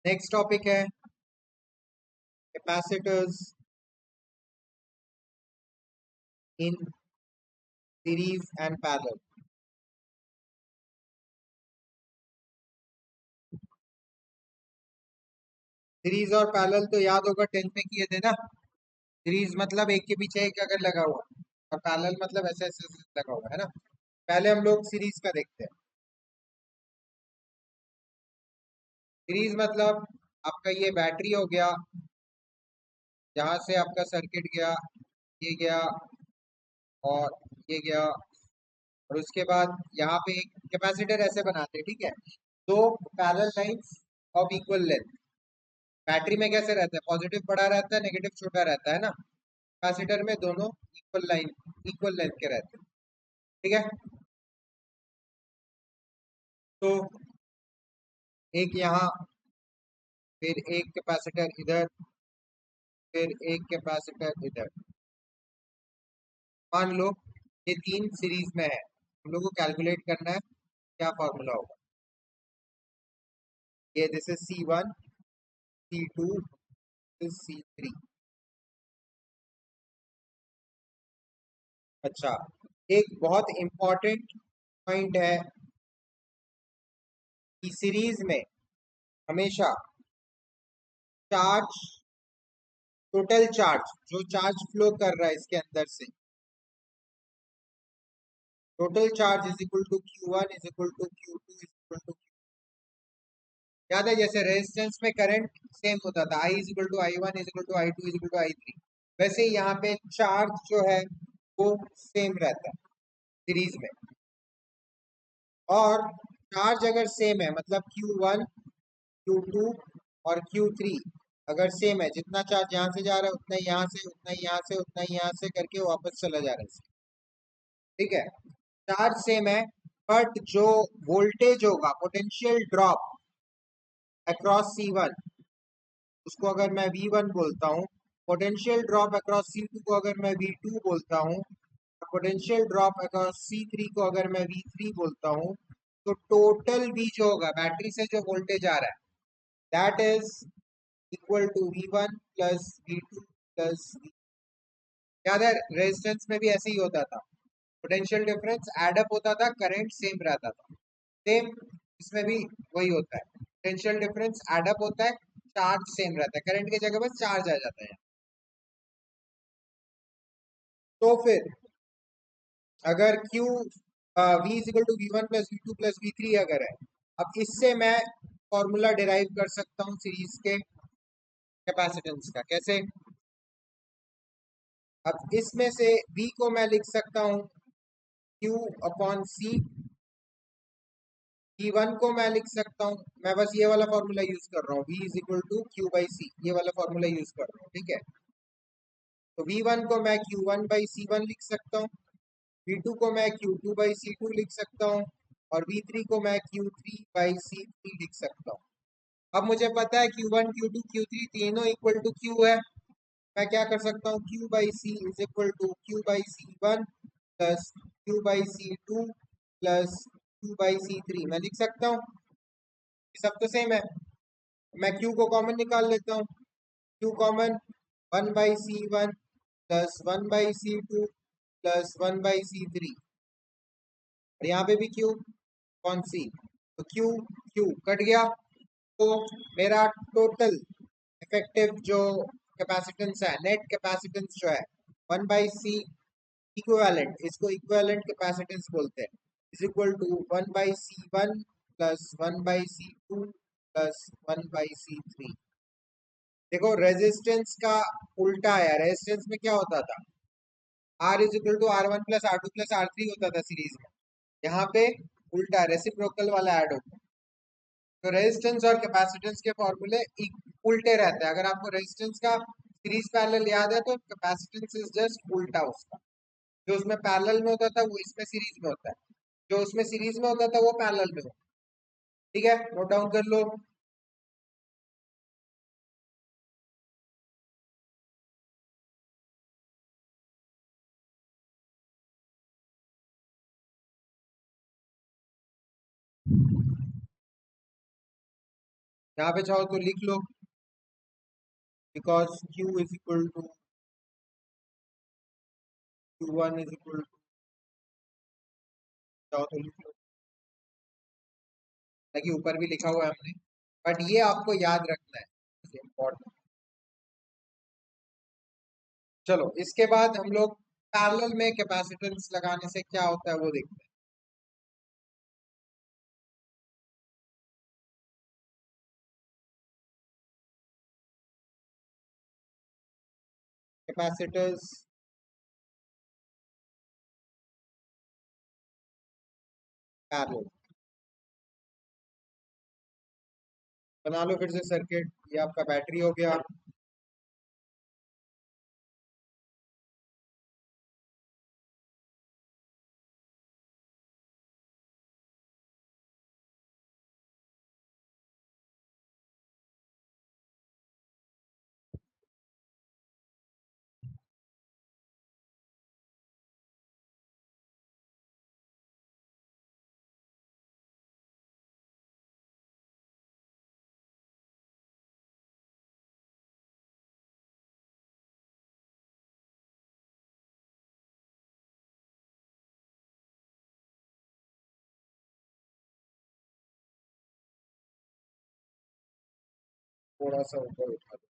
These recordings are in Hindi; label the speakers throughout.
Speaker 1: नेक्स्ट टॉपिक है capacitors in series and parallel. Series और पैरेलल तो याद होगा 10th में किए थे ना। सीरीज मतलब एक के पीछे एक अगर लगा हुआ, और पैरेलल मतलब ऐसे ऐसे ऐसे लगा हुआ है ना। पहले हम लोग सीरीज का देखते हैं। सीरीज मतलब आपका ये बैटरी हो गया, यहाँ से आपका सर्किट गया, ये गया और ये गया, और उसके बाद यहाँ पे एक कैपेसिटर ऐसे बनाते हैं, ठीक है। दो parallel lines of equal length. Battery में कैसे रहता है, पॉजिटिव बड़ा रहता है, नेगेटिव छोटा रहता है ना। कैपेसिटर में दोनों इक्वल लेंथ के रहते हैं, ठीक है। तो एक यहाँ, फिर एक कैपेसिटर इधर, फिर एक कैपेसिटर इधर। मान लो ये तीन सीरीज में है, हम लोग को कैलकुलेट करना है क्या फॉर्मूला होगा। ये this is C1, C2, C3। अच्छा, एक बहुत इंपॉर्टेंट पॉइंट है कि सीरीज में हमेशा चार्ज, टोटल चार्ज जो चार्ज फ्लो कर रहा है इसके अंदर से, total charge is equal to Q1 is equal to Q2 is equal to. याद है जैसे रेजिस्टेंस में करंट सेम होता था, I is equal to I1 is equal to I2 is equal to I3, वैसे ही यहाँ पे चार्ज जो है वो सेम रहता है सीरीज में। और चार्ज अगर सेम है मतलब Q1, Q2 और Q3 अगर सेम है, जितना चार्ज यहाँ से जा रहा है उतना ही यहाँ से, उतना ही यहाँ से, उतना ही यहाँ से करके वापस चला जा रहा है, ठीक है। चार्ज सेम है, बट जो वोल्टेज होगा, पोटेंशियल ड्रॉप अक्रॉस C1, उसको अगर मैं V1 बोलता हूँ, पोटेंशियल ड्रॉप अक्रॉस C2 को अगर मैं V2 बोलता हूँ, पोटेंशियल ड्रॉप अक्रॉस C3 को अगर मैं V3 बोलता हूँ, तो टोटल भी जो होगा बैटरी से जो वोल्टेज आ रहा है that is equal to V1 plus V2 plus V। याद है रेजिस्टेंस में भी ऐसे ही होता था, पोटेंशियल डिफरेंस एड अप होता था, करंट सेम रहता था। सेम इसमें भी वही होता है, पोटेंशियल डिफरेंस एड अप होता है, चार्ज सेम रहता है, करंट की जगह बस चार्ज आ जाता है। तो फिर अगर Q V is equal to V1 plus V2 plus V3 अगर है, अब इससे मैं फॉर्मूला डिराइव कर सकता हूँ सीरीज के कैपेसिटेंस का। कैसे? अब इसमें से V को मैं लिख सकता हूँ Q अपॉन C, P1 को मैं लिख सकता हूँ, मैं बस ये वाला फॉर्मूला यूज कर रहा हूँ, V is equal to Q by C, ये वाला फॉर्मूला यूज कर रहा हूँ, ठीक है। तो V1 को मैं Q1 बाई C1 लिख सकता हूँ, V2 को मैं Q2 बाई C2 लिख सकता हूँ, और V3 को मैं Q3 बाई C3 लिख सकता हूँ। अब मुझे पता है Q1, Q2, Q3 तीनों इक्वल टू Q है। मैं क्या कर सकता हूँ, Q by C is equal to Q by C1 plus Q by C2 plus Q by C3 मैं लिख सकता हूँ। ये सब तो सेम है, मैं Q को कॉमन निकाल लेता हूँ। Q common 1 by C1 plus 1 by C2 plus 1 by C3, और यहाँ पे भी Q कौन सी, तो Q Q कट गया। तो मेरा टोटल इफेक्टिव जो कैपेसिटेंस है, नेट कैपेसिटेंस जो है 1 बाई C इक्विवेलेंट, इसको इक्विवेलेंट कैपेसिटेंस बोलते हैं, is equal to 1 by C1 plus 1 by C2 plus 1 by C3। देखो रेजिस्टेंस का उल्टा है, रेजिस्टेंस में क्या होता था, R is equal to R1 plus R2 plus R3 होता था सीरीज में, यहाँ पे उल्टा रेसिप्रोकल वाला ऐड होता है। तो रेजिस्टेंस और कैपेसिटेंस के फॉर्मूले उल्टे रहते हैं। अगर आपको रेजिस्टेंस का सीरीज पैरेलल याद है तो कैपेसिटेंस इज जस्ट उल्टा उसका, जो उसमें पैरेलल में होता था वो इसमें सीरीज में होता है, जो उसमें सीरीज में होता था वो पैरेलल में होता है, ठीक है। नोट डाउन कर लो। यहाँ पे चाहो तो लिख लो, because Q is equal to Q1 is equal to, चाहो तो लिख लो, ताकि ऊपर भी लिखा हुआ है हमने, बट ये आपको याद रखना है, इम्पोर्टेंट। चलो इसके बाद हम लोग पैरेलल में कैपेसिटेंस लगाने से क्या होता है वो देखते हैं। कैपेसिटर्स पैरेलल, बना लो फिर से सर्किट। ये आपका बैटरी हो गया, थोड़ा सा ऊपर उठा दो।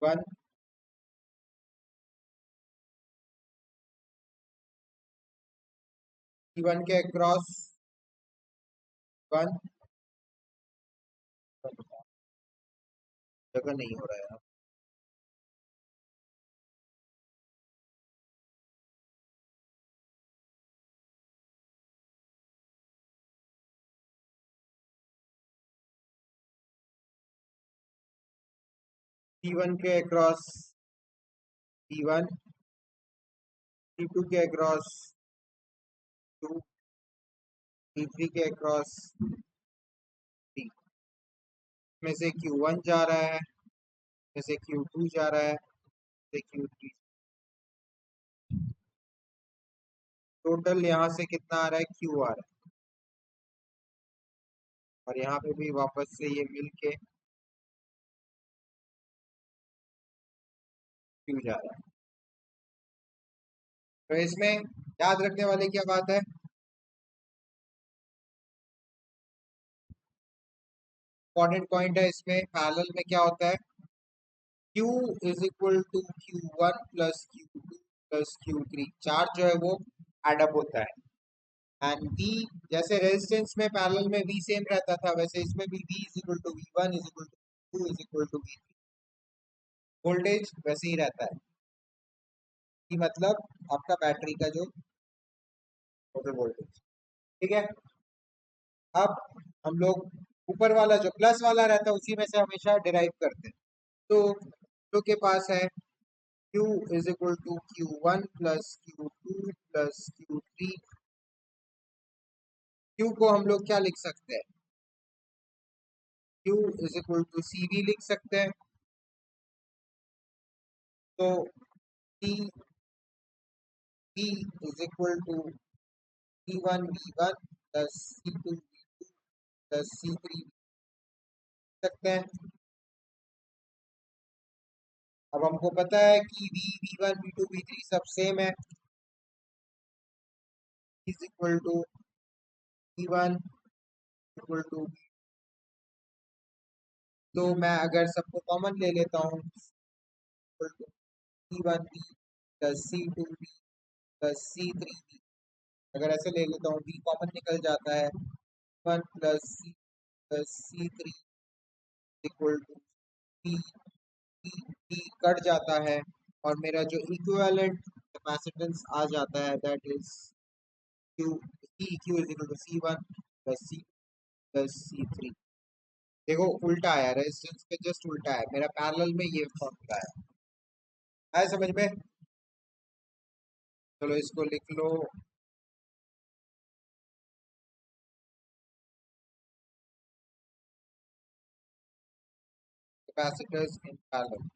Speaker 1: वन, वन के अक्रॉस वन, जगह नहीं हो रहा है। T1 के अक्रॉस T1, T2 के अक्रॉस टू, T3 के अक्रॉस थ्री। में से Q1 जा रहा है, में से Q2 जा रहा है, से Q3। टोटल यहाँ से कितना आ रहा है, Q आ रहा है, और यहाँ पे भी वापस से ये मिल के Q जा रहा है। तो इसमें याद रखने वाले क्या बात है, इंपॉर्टेंट पॉइंट है इसमें, पैरेलल में क्या होता है, Q is equal to Q1 plus Q2 plus Q3, charge जो है वो एडअप होता है। एंड V, जैसे रेजिस्टेंस में पैरेलल में V सेम रहता था, वैसे इसमें भी V is equal to V1 is equal to Q is equal to V3, voltage वैसे ही रहता है, कि मतलब आपका बैटरी का जो टोटल वोल्टेज, ठीक है। अब हम लोग ऊपर वाला जो प्लस वाला रहता है उसी में से हमेशा डिराइव करते हैं। तो हम लोग के पास है Q is equal to Q1 plus Q2 plus Q3। Q को हम लोग क्या लिख सकते हैं, Q is equal to CV लिख सकते हैं। तो T P is equal to C1 V1 plus C2 V2 plus C3 सकते हैं। अब हमको पता है कि V1 V2 V3 सब सेम है, is equal to V1 equal to, तो मैं अगर सबको कॉमन ले लेता हूँ, equal to C1 V plus C2 V plus C3 V, अगर ऐसे ले लेता हूँ V कॉमन निकल जाता है, 1 plus C plus C3 equal to P, P cut जाता है, और मेरा जो इक्विवेलेंट कैपेसिटेंस आ जाता है that is Q, Q is equal to C1 plus C plus C3। देखो उल्टा है, रेजिस्टेंस पे जस्ट उल्टा है, मेरा पैरेलल में ये फॉर्मूला है समझ में। चलो इसको लिख लो, कैपेसिटर्स इन पैरेलल।